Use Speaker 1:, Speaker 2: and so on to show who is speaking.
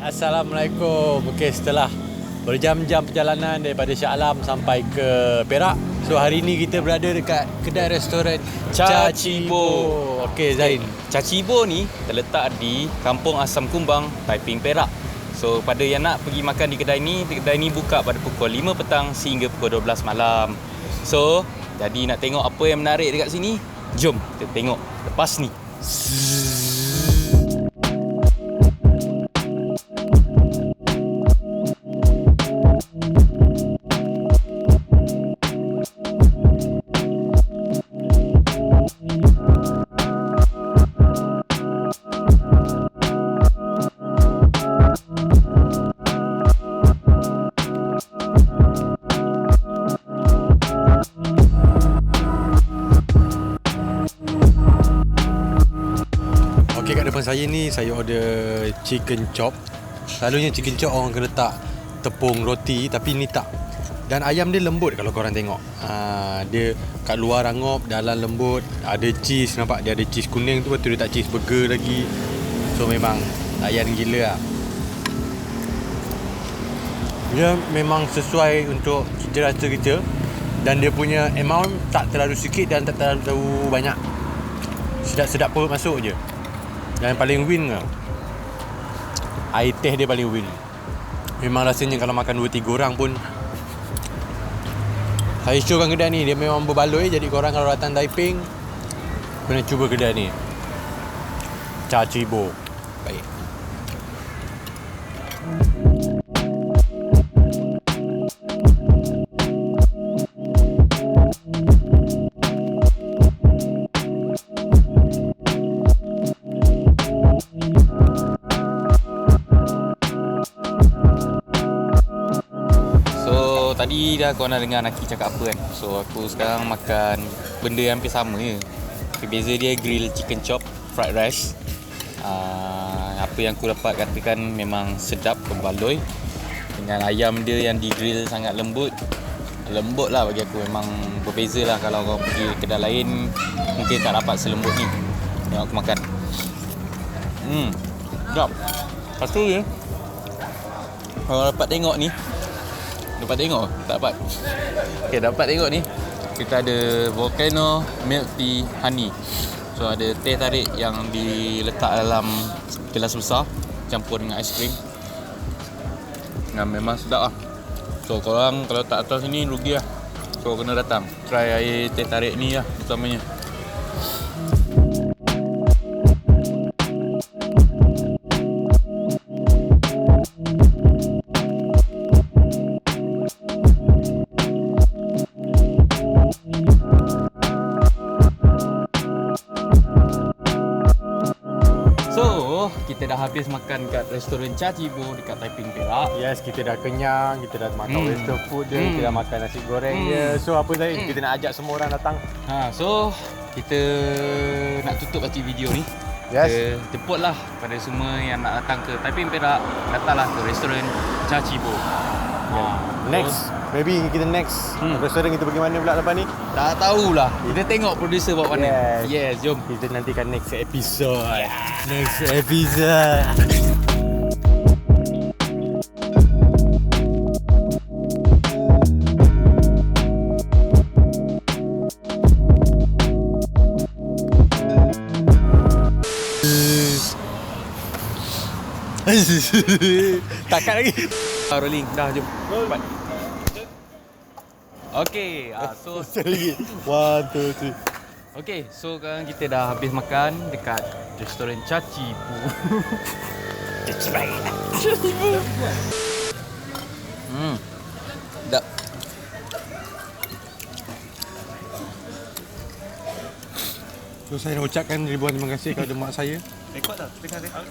Speaker 1: Assalamualaikum. Okey, setelah berjam-jam perjalanan daripada Shah Alam sampai ke Perak, so hari ni kita berada dekat kedai restoran Cacibo. Okey Zain,
Speaker 2: Cacibo ni terletak di Kampung Asam Kumbang, Taiping, Perak. So pada yang nak pergi makan di kedai ni buka pada pukul 5 petang sehingga pukul 12 malam. So jadi nak tengok apa yang menarik dekat sini, jom kita tengok lepas ni.
Speaker 1: okey, kat depan saya ni saya order chicken chop. Selalunya chicken chop orang akan letak tepung roti, tapi ni tak. Dan ayam dia lembut kalau korang tengok. Dia kat luar rangup, dalam lembut. Ada cheese, nampak dia ada cheese kuning tu, lepas tu dia tak cheese burger lagi. So memang layan gila lah. Dia memang sesuai untuk cita rasa kita. Dan dia punya amount tak terlalu sikit dan tak terlalu banyak. Sedap-sedap perut masuk je. Dan yang paling win ke, air teh dia paling win. Memang rasanya kalau makan 2-3 orang pun. Saya showkan kedai ni, dia memang berbaloi. Jadi korang kalau datang Taiping, kena cuba kedai ni, Cacibo. Baik.
Speaker 2: Tadi dah korang dah dengar Naki cakap apa kan. So aku sekarang makan benda yang hampir sama je. Beza dia grill chicken chop, fried rice. Apa yang aku dapat katakan memang sedap, berbaloi. Dengan ayam dia yang di grill sangat lembut. Lembut lah bagi aku, memang berbeza lah. Kalau kau pergi kedai lain mungkin tak dapat selembut ni. Tengok aku makan. Sedap. Lepas tu je, kalau dapat tengok ni, dapat tengok? Tak dapat. Okay, dapat tengok ni. Kita ada Volcano Milk Tea Honey. So ada teh tarik yang diletak dalam gelas besar campur dengan aiskrim. Memang sedap lah. So korang kalau tak datang sini rugi lah. So kena datang, try air teh tarik ni lah utamanya. Kita dah habis makan kat restoran Cacibo dekat Taiping, Perak.
Speaker 1: Yes, kita dah kenyang, kita dah makan western food dia, kita dah makan nasi goreng dia. So apa Zain, kita nak ajak semua orang datang.
Speaker 2: So kita nak tutup aja video ni.
Speaker 1: Yes.
Speaker 2: Kita jemputlah pada semua yang nak datang ke Taiping, Perak, datanglah ke restoran Cacibo.
Speaker 1: Next, maybe kita next restoran kita pergi mana pula lepas ni?
Speaker 2: Tak tahulah. Kita tengok producer buat mana.
Speaker 1: Yes, jom kita nantikan next episode. Next episode. Takat lagi.
Speaker 2: Rolling. Dah, jom. Cepat. Okay, so
Speaker 1: 1, 2, 3.
Speaker 2: Okay, so sekarang kita dah habis makan dekat restoran Cacibo. Cacibo. Sedap.
Speaker 1: So saya nak ucapkan ribuan terima kasih kepada mak saya.
Speaker 3: Rekod tak? Tengah rekod.